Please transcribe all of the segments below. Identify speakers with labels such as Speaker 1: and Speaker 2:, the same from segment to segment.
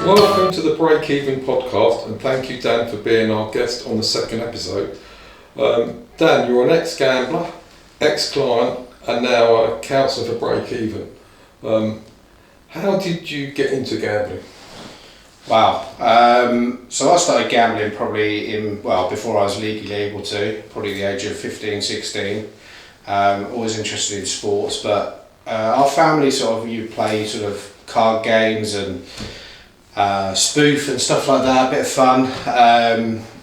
Speaker 1: Welcome to the Break Even podcast, and thank you, Dan, for being our guest on the second episode. Dan, you're an ex-gambler, ex-client, and now a counsellor for Break Even. How did you get into gambling?
Speaker 2: Wow. So I started gambling probably before I was legally able to, probably the age of 15, 16. Always interested in sports, but our family you play sort of card games and spoof and stuff like that, a bit of fun.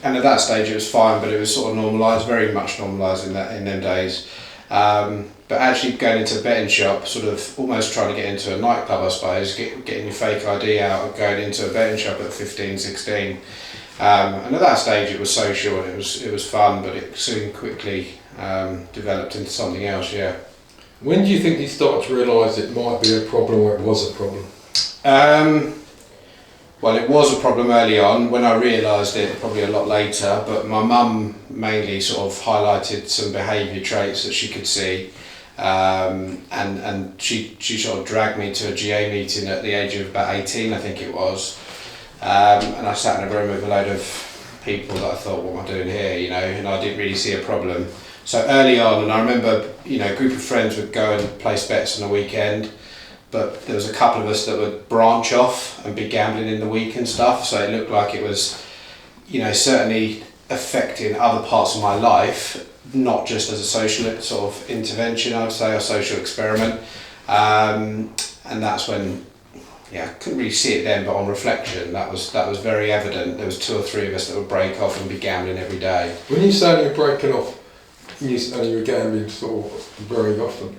Speaker 2: And at that stage it was fine, but it was sort of normalised, very much normalised in them days. But actually going into a betting shop, sort of almost trying to get into a nightclub, I suppose, getting your fake ID out and going into a betting shop at 15, 16. And at that stage it was social and it was fun, but it soon quickly developed into something else, yeah.
Speaker 1: When do you think you started to realise it might be a problem or it was a problem?
Speaker 2: Well, it was a problem early on. When I realised it, probably a lot later, but my mum mainly sort of highlighted some behaviour traits that she could see. And she sort of dragged me to a GA meeting at the age of about 18, I think it was. And I sat in a room with a load of people that I thought, what am I doing here, and I didn't really see a problem. So early on, and I remember, a group of friends would go and place bets on the weekend, but there was a couple of us that would branch off and be gambling in the week and stuff, so it looked like it was, certainly affecting other parts of my life, not just as a social sort of intervention, I would say, or social experiment. And that's when, I couldn't really see it then, but on reflection, that was very evident. There was 2 or 3 of us that would break off and be gambling every day.
Speaker 1: When you say you're breaking off, and you were gambling sort of very often,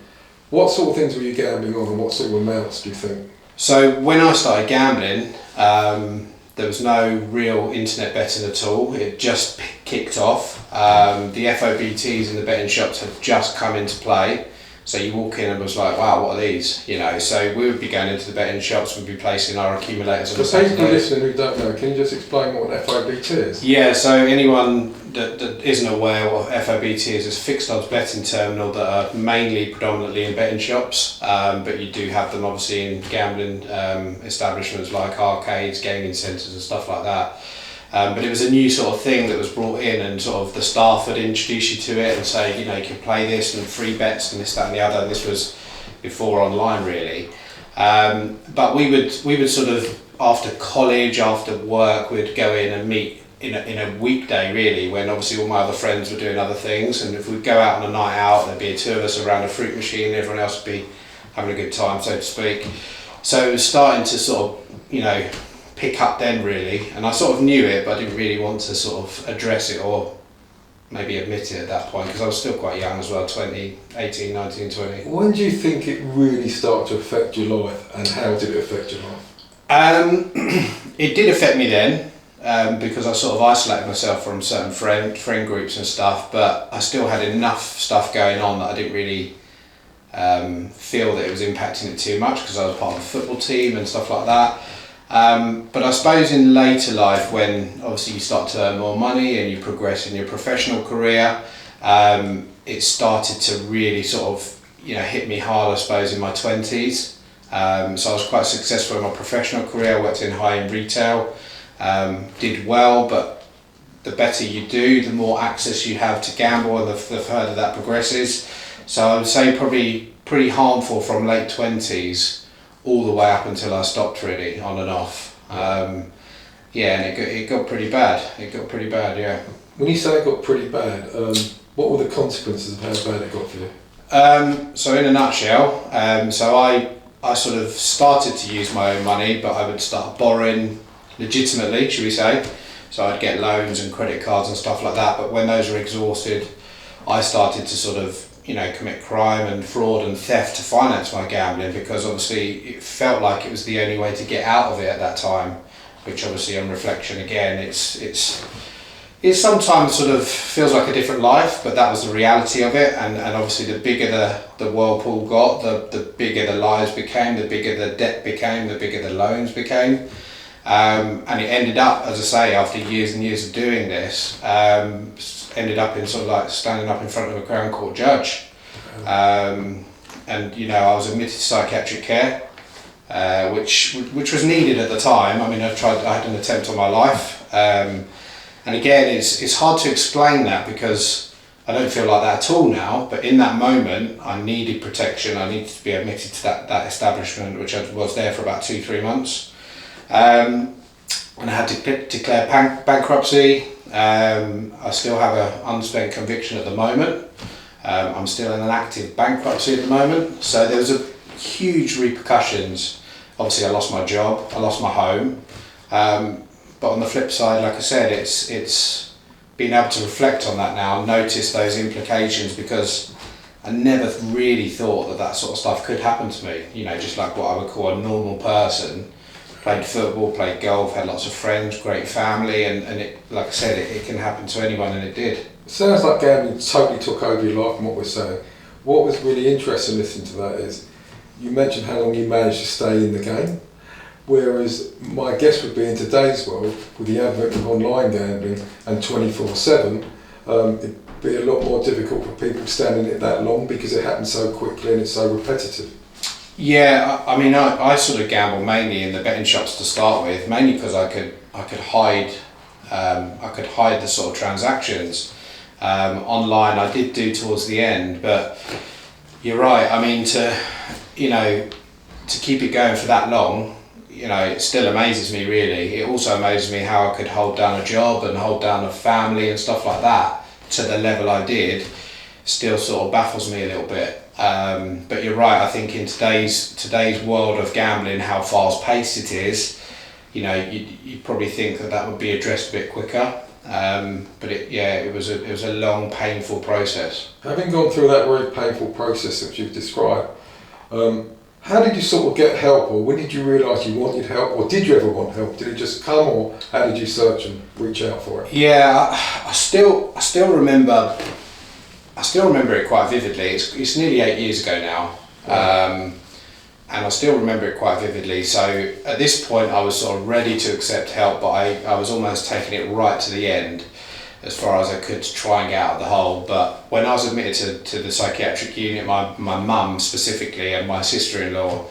Speaker 1: what sort of things were you gambling on and what sort of amounts do you think?
Speaker 2: So when I started gambling, there was no real internet betting at all. It just kicked off. The FOBTs in the betting shops had just come into play. So you walk in and was like, wow, what are these? So we would be going into the betting shops, we'd be placing our accumulators on the
Speaker 1: For people listening who don't know, can you just explain what an FOBT is?
Speaker 2: Yeah, so anyone that isn't aware what FOBT is, it's a fixed odds betting terminal that are mainly predominantly in betting shops, but you do have them obviously in gambling establishments like arcades, gaming centres and stuff like that. But it was a new sort of thing that was brought in, and sort of the staff would introduce you to it and say, you can play this and free bets and this, that and the other. And this was before online really. But we would sort of, after college, after work, we'd go in and meet in a weekday really, when obviously all my other friends were doing other things. And if we'd go out on a night out, there'd be 2 of us around a fruit machine, everyone else would be having a good time, so to speak. So it was starting to sort of, pick up then really, and I sort of knew it, but I didn't really want to sort of address it or maybe admit it at that point, because I was still quite young as well, 18, 19, 20.
Speaker 1: When do you think it really started to affect your life, and how did it affect your life?
Speaker 2: It did affect me then, because I sort of isolated myself from certain friend groups and stuff, but I still had enough stuff going on that I didn't really feel that it was impacting it too much, because I was part of a football team and stuff like that. But I suppose in later life, when obviously you start to earn more money and you progress in your professional career, it started to really sort of, hit me hard, I suppose, in my 20s. So I was quite successful in my professional career. I worked in high-end retail, did well, but the better you do, the more access you have to gamble and the further that progresses. So I would say probably pretty harmful from late 20s all the way up until I stopped really, on and off. And it got pretty bad. Yeah.
Speaker 1: When you say it got pretty bad, what were the consequences of how bad it got for you?
Speaker 2: So in a nutshell, so I sort of started to use my own money, but I would start borrowing legitimately, should we say. So I'd get loans and credit cards and stuff like that, but when those were exhausted, I started to sort of commit crime and fraud and theft to finance my gambling, because obviously it felt like it was the only way to get out of it at that time, which obviously on reflection again, it's sometimes sort of feels like a different life, but that was the reality of it. And obviously the bigger the whirlpool got, the bigger the lies became, the bigger the debt became, the bigger the loans became. And it ended up, as I say, after years and years of doing this, ended up in sort of like standing up in front of a Crown Court judge. And I was admitted to psychiatric care. which was needed at the time. I mean, I had an attempt on my life, and again, it's hard to explain that because I don't feel like that at all now. But in that moment, I needed protection. I needed to be admitted to that establishment, which I was there for about 2-3 months, and I had to declare bankruptcy. I still have an unspent conviction at the moment. I'm still in an active bankruptcy at the moment, so there was a huge repercussions. Obviously I lost my job, I lost my home, but on the flip side, like I said, it's being able to reflect on that now, notice those implications, because I never really thought that sort of stuff could happen to me. You know, just like what I would call a normal person. Played football, played golf, had lots of friends, great family, and it, like I said, it can happen to anyone, and it did.
Speaker 1: It sounds like gambling totally took over your life from what we're saying. What was really interesting listening to that is you mentioned how long you managed to stay in the game, whereas my guess would be in today's world, with the advent of online gambling and 24/7, it'd be a lot more difficult for people standing it that long because it happens so quickly and it's so repetitive.
Speaker 2: Yeah, I mean, I sort of gamble mainly in the betting shops to start with, mainly because I could hide the sort of transactions. Online I did do towards the end, but you're right. I mean, to keep it going for that long, you know, it still amazes me really. It also amazes me how I could hold down a job and hold down a family and stuff like that to the level I did. Still sort of baffles me a little bit. But you're right, I think in today's world of gambling, how fast paced it is, you know, you'd probably think that would be addressed a bit quicker. But it was a long, painful process.
Speaker 1: Having gone through that very painful process that you've described, how did you sort of get help, or when did you realise you wanted help, or did you ever want help? Did it just come, or how did you search and reach out for it?
Speaker 2: Yeah, I still remember it quite vividly. It's nearly 8 years ago now, and I still remember it quite vividly. So at this point I was sort of ready to accept help, but I was almost taking it right to the end as far as I could to try and get out of the hole. But when I was admitted to the psychiatric unit, my mum specifically and my sister-in-law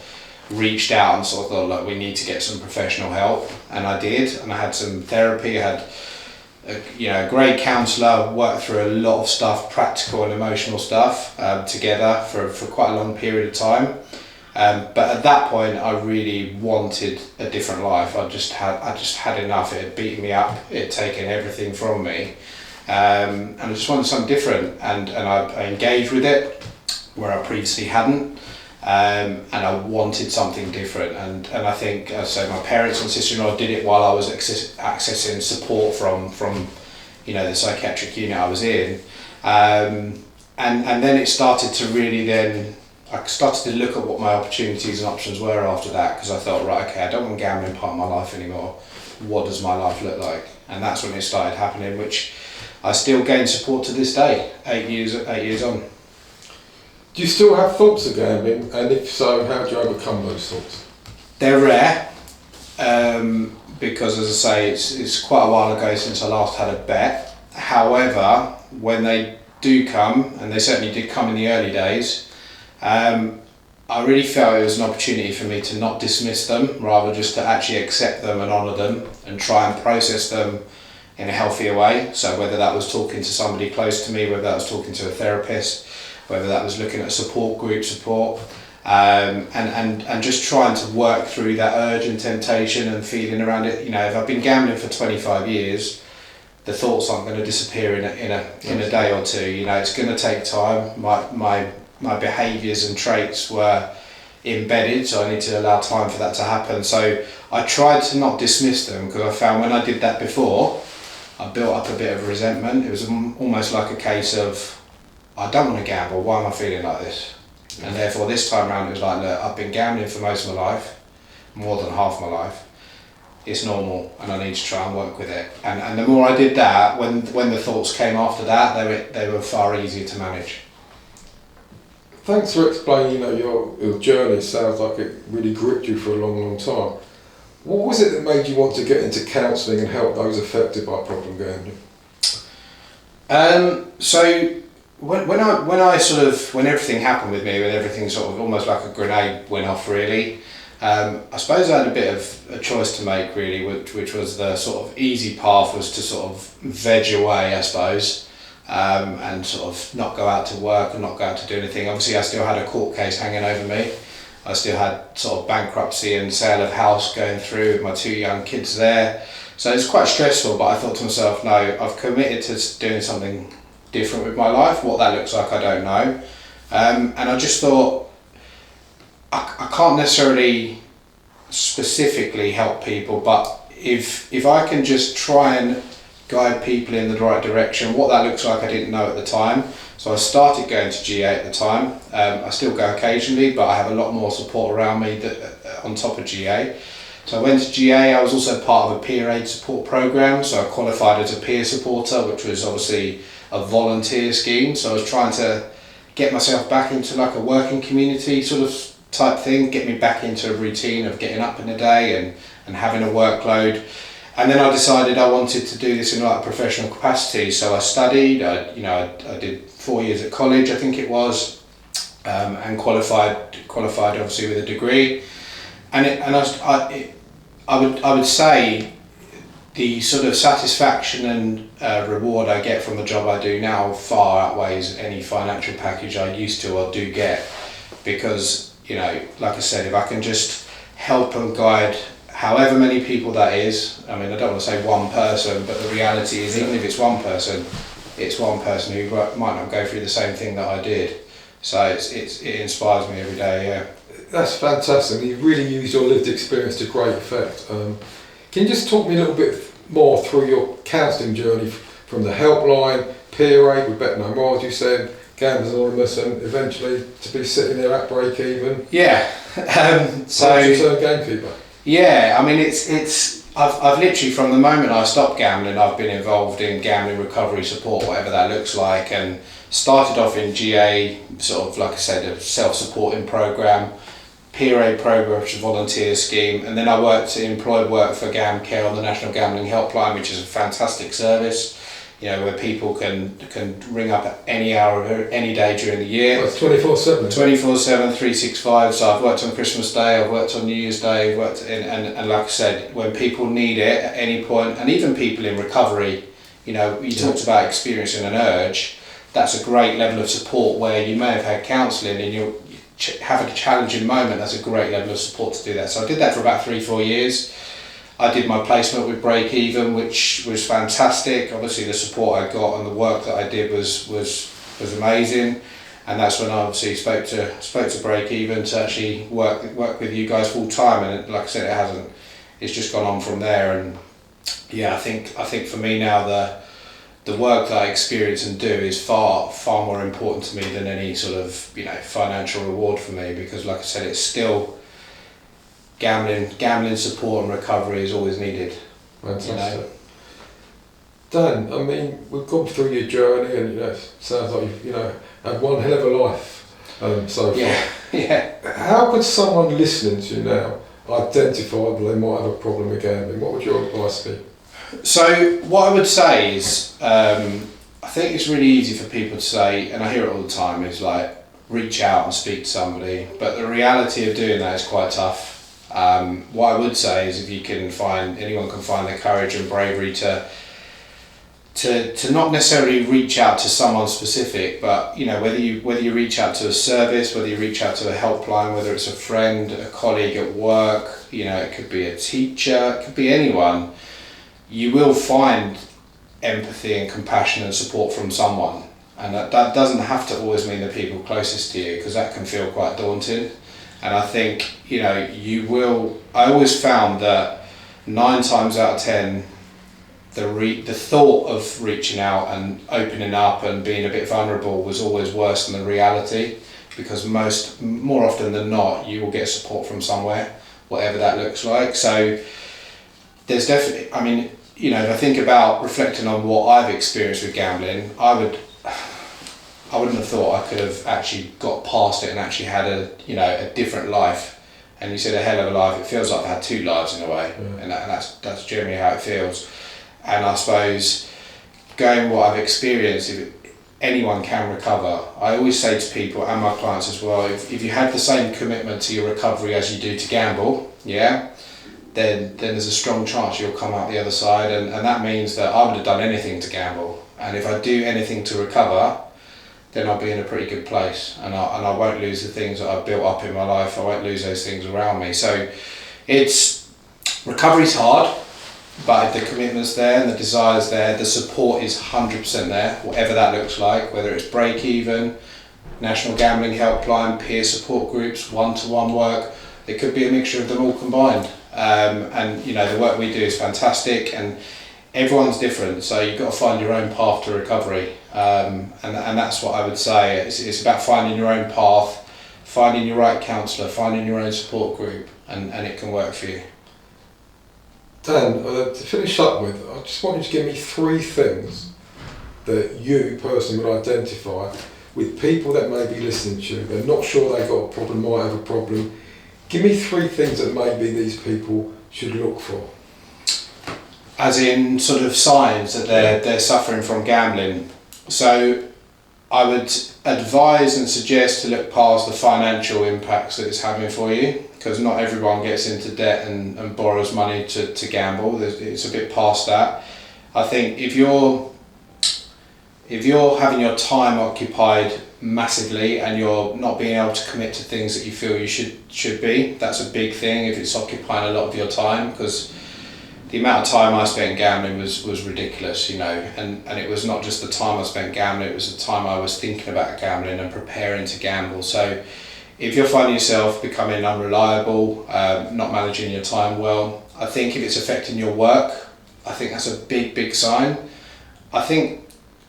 Speaker 2: reached out and sort of thought, look, we need to get some professional help, and I did, and I had some therapy. I had a great counsellor, worked through a lot of stuff, practical and emotional stuff, together for quite a long period of time. But at that point, I really wanted a different life. I just had enough. It had beaten me up. It had taken everything from me, and I just wanted something different. And I engaged with it where I previously hadn't, and I wanted something different. And I think so. My parents and sister-in-law did it while I was accessing support from the psychiatric unit I was in, and then it started to really I started to look at what my opportunities and options were after that, because I thought, right, okay, I don't want gambling part of my life anymore. What does my life look like? And that's when it started happening, which I still gain support to this day, 8 years on.
Speaker 1: Do you still have thoughts of gambling, and if so, how do you overcome those thoughts?
Speaker 2: They're rare, because as I say, it's quite a while ago since I last had a bet. However, when they do come, and they certainly did come in the early days, I really felt it was an opportunity for me to not dismiss them, rather just to actually accept them and honour them and try and process them in a healthier way. So whether that was talking to somebody close to me, whether that was talking to a therapist, whether that was looking at support, and just trying to work through that urge and temptation and feeling around it. You know, if I've been gambling for 25 years, the thoughts aren't going to disappear in a day or two. You know, it's going to take time. My behaviours and traits were embedded, so I need to allow time for that to happen. So I tried to not dismiss them, because I found when I did that before, I built up a bit of resentment. It was almost like a case of, I don't want to gamble, why am I feeling like this? And therefore this time around it was like, look, I've been gambling for most of my life, more than half my life. It's normal and I need to try and work with it. And the more I did that, when the thoughts came after that, they were far easier to manage.
Speaker 1: Thanks for explaining, your journey. Sounds like it really gripped you for a long, long time. What was it that made you want to get into counselling and help those affected by problem gambling?
Speaker 2: So when everything happened with me, when everything sort of almost like a grenade went off really, I suppose I had a bit of a choice to make really, which was the sort of easy path was to sort of veg away, I suppose, and sort of not go out to work and not go out to do anything. Obviously I still had a court case hanging over me. I still had sort of bankruptcy and sale of house going through with my 2 young kids there. So it's quite stressful, but I thought to myself, no, I've committed to doing something different with my life. What that looks like, I don't know. And I just thought, I can't necessarily specifically help people, but if I can just try and guide people in the right direction, what that looks like I didn't know at the time. So I started going to GA at the time. I still go occasionally, but I have a lot more support around me on top of GA. So I went to GA. I was also part of a peer aid support program, so I qualified as a peer supporter, which was obviously a volunteer scheme. So I was trying to get myself back into like a working community sort of type thing, get me back into a routine of getting up in the day and having a workload. And then I decided I wanted to do this in like a professional capacity. So I studied, I did 4 years at college, I think it was, and qualified obviously with a degree. I would say the sort of satisfaction and reward I get from the job I do now far outweighs any financial package I used to or do get, because, you know, like I said, if I can just help and guide however many people that is, I mean, I don't want to say one person, but the reality is even if it's one person who might not go through the same thing that I did. So it inspires me every day, yeah.
Speaker 1: That's fantastic. You really used your lived experience to great effect. Can you just talk me a little bit more through your counselling journey from the helpline, peer aid with Bet No More, as you said, Gamblers Anonymous, and eventually to be sitting there at break even?
Speaker 2: Yeah.
Speaker 1: So you turn gamekeeper?
Speaker 2: Yeah, I mean I've literally from the moment I stopped gambling, I've been involved in gambling recovery support, whatever that looks like, and started off in GA, sort of like I said, a self-supporting program, peer aid program, which is a volunteer scheme, and then I employed work for GamCare on the National Gambling Helpline, which is a fantastic service, you know, where people can ring up at any hour of any day during the year.
Speaker 1: Well, it's 24/7.
Speaker 2: 24/7, 365. So I've worked on Christmas Day, I've worked on New Year's Day, and like I said, when people need it at any point, and even people in recovery, you know, you talked about experiencing an urge. That's a great level of support where you may have had counselling and you have a challenging moment. That's a great level of support to do that. So I did that for about 3-4 years. I did my placement with Break Even, which was fantastic. Obviously the support I got and the work that I did was amazing, and that's when I obviously spoke to Break Even to actually work with you guys full time. And like I said, it's just gone on from there. And yeah, I think for me now the work that I experience and do is far more important to me than any sort of, you know, financial reward for me, because like I said, it's still gambling support and recovery is always needed.
Speaker 1: Fantastic.
Speaker 2: You know?
Speaker 1: Dan, I mean, we've gone through your journey, and you know, it sounds like you've had one hell of a life so far.
Speaker 2: Yeah.
Speaker 1: How could someone listening to you now identify that they might have a problem with gambling? What would your advice be?
Speaker 2: So what I would say is, I think it's really easy for people to say, and I hear it all the time, is like reach out and speak to somebody, but the reality of doing that is quite tough. What I would say is if anyone can find the courage and bravery to not necessarily reach out to someone specific, but you know, whether you reach out to a service, whether you reach out to a helpline, whether it's a friend, a colleague at work, you know, it could be a teacher, it could be anyone, you will find empathy and compassion and support from someone. And that doesn't have to always mean the people closest to you, because that can feel quite daunting. And I think, you know, I always found that 9 times out of 10, the thought of reaching out and opening up and being a bit vulnerable was always worse than the reality, because more often than not, you will get support from somewhere, whatever that looks like. So there's definitely, I mean, you know, if I think about reflecting on what I've experienced with gambling, I wouldn't have thought I could have actually got past it and actually had a different life. And you said a hell of a life. It feels like I've had 2 lives in a way, and that's generally how it feels. And I suppose going what I've experienced, anyone can recover. I always say to people and my clients as well, if you had the same commitment to your recovery as you do to gamble, then there's a strong chance you'll come out the other side, and that means that I would have done anything to gamble, and if I do anything to recover, then I'll be in a pretty good place, and I won't lose the things that I've built up in my life. I won't lose those things around me. So recovery's hard, but if the commitment's there and the desire's there, the support is 100% there, whatever that looks like, whether it's break even, National Gambling Helpline, peer support groups, one-to-one work. It could be a mixture of them all combined. And the work we do is fantastic, and everyone's different, so you've got to find your own path to recovery, and that's what I would say. It's about finding your own path, finding your right counsellor, finding your own support group, and it can work for you.
Speaker 1: Dan, to finish up with, I just want you to give me 3 things that you personally would identify with people that may be listening to you. They're not sure they've got a problem, might have a problem. Give me 3 things that maybe these people should look for.
Speaker 2: As in sort of signs that they're suffering from gambling. So I would advise and suggest to look past the financial impacts that it's having for you, because not everyone gets into debt and borrows money to gamble. It's a bit past that. I think if you're having your time occupied massively and you're not being able to commit to things that you feel you should be, that's a big thing if it's occupying a lot of your time, because the amount of time I spent gambling was ridiculous, and it was not just the time I spent gambling, it was the time I was thinking about gambling and preparing to gamble. So if you're finding yourself becoming unreliable, not managing your time well, I think if it's affecting your work, I think that's a big sign.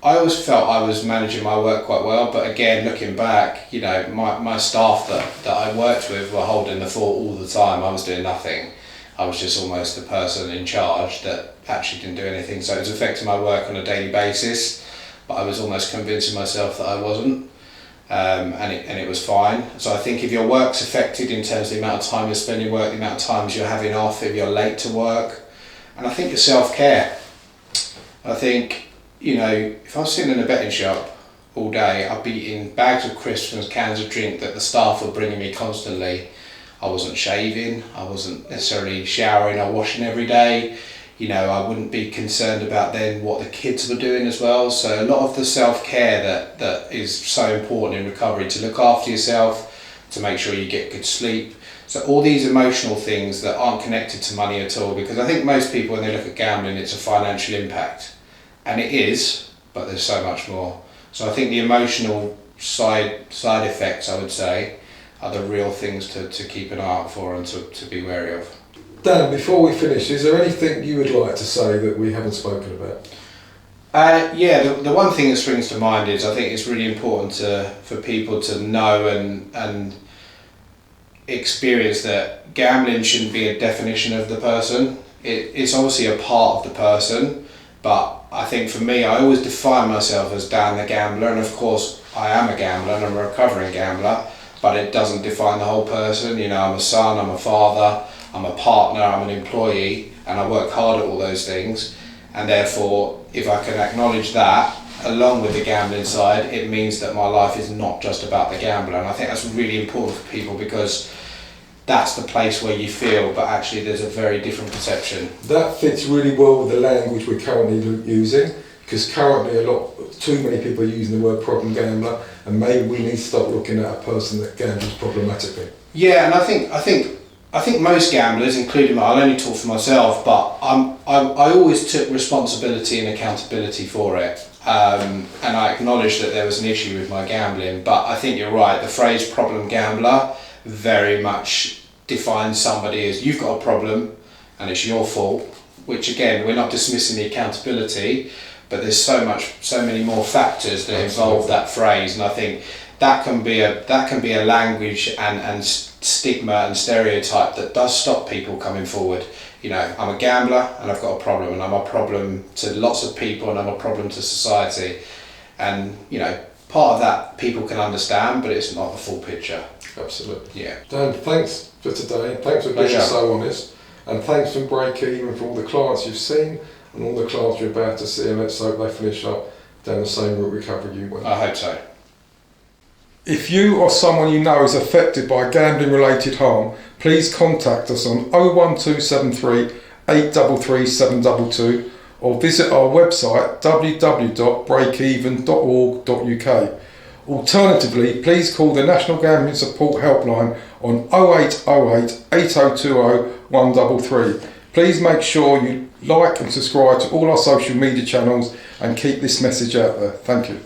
Speaker 2: I always felt I was managing my work quite well, but again, looking back, my staff that I worked with were holding the fort all the time. I was doing nothing. I was just almost the person in charge that actually didn't do anything. So it was affecting my work on a daily basis, but I was almost convincing myself that I wasn't, and it was fine. So I think if your work's affected in terms of the amount of time you're spending work, the amount of times you're having off, if you're late to work, and I think your self-care. I think, if I was sitting in a betting shop all day, I'd be eating bags of crisps and cans of drink that the staff were bringing me constantly. I wasn't shaving, I wasn't necessarily showering or washing every day. I wouldn't be concerned about then what the kids were doing as well. So a lot of the self-care that is so important in recovery, to look after yourself, to make sure you get good sleep. So all these emotional things that aren't connected to money at all, because I think most people, when they look at gambling, it's a financial impact. And it is, but there's so much more. So I think the emotional side effects, I would say, are the real things to keep an eye out for and to be wary of.
Speaker 1: Dan, before we finish, is there anything you would like to say that we haven't spoken about?
Speaker 2: The one thing that springs to mind is I think it's really important for people to know and experience that gambling shouldn't be a definition of the person. It's obviously a part of the person, but I think for me, I always define myself as Dan the gambler, and of course I am a gambler and I'm a recovering gambler, but it doesn't define the whole person. I'm a son, I'm a father, I'm a partner, I'm an employee, and I work hard at all those things, and therefore if I can acknowledge that along with the gambling side, it means that my life is not just about the gambler. And I think that's really important for people, because that's the place where you feel, but actually there's a very different perception. That
Speaker 1: fits really well with the language we're currently using, because currently too many people are using the word problem gambler, and maybe we need to start looking at a person that gambles problematically.
Speaker 2: Yeah, and I think most gamblers, including I'll only talk for myself, but I always took responsibility and accountability for it, and I acknowledged that there was an issue with my gambling. But I think you're right, the phrase problem gambler very much defines somebody as you've got a problem and it's your fault, which again, we're not dismissing the accountability, but there's so many more factors that involve that phrase, and I think that can be a language and stigma and stereotype that does stop people coming forward. I'm a gambler and I've got a problem, and I'm a problem to lots of people, and I'm a problem to society, and part of that people can understand, but it's not the full picture.
Speaker 1: Absolutely.
Speaker 2: Yeah.
Speaker 1: Dan, thanks for today. Thanks for being so honest, and thanks for Break Even for all the clients you've seen and all the clients you're about to see, and let's hope they finish up down the same route recovery you went.
Speaker 2: I hope so.
Speaker 1: If you or someone you know is affected by gambling related harm, please contact us on 01273 833 722 or visit our website www.breakeven.org.uk. Alternatively, please call the National Gambling Support Helpline on 0808 8020 133. Please make sure you like and subscribe to all our social media channels and keep this message out there. Thank you.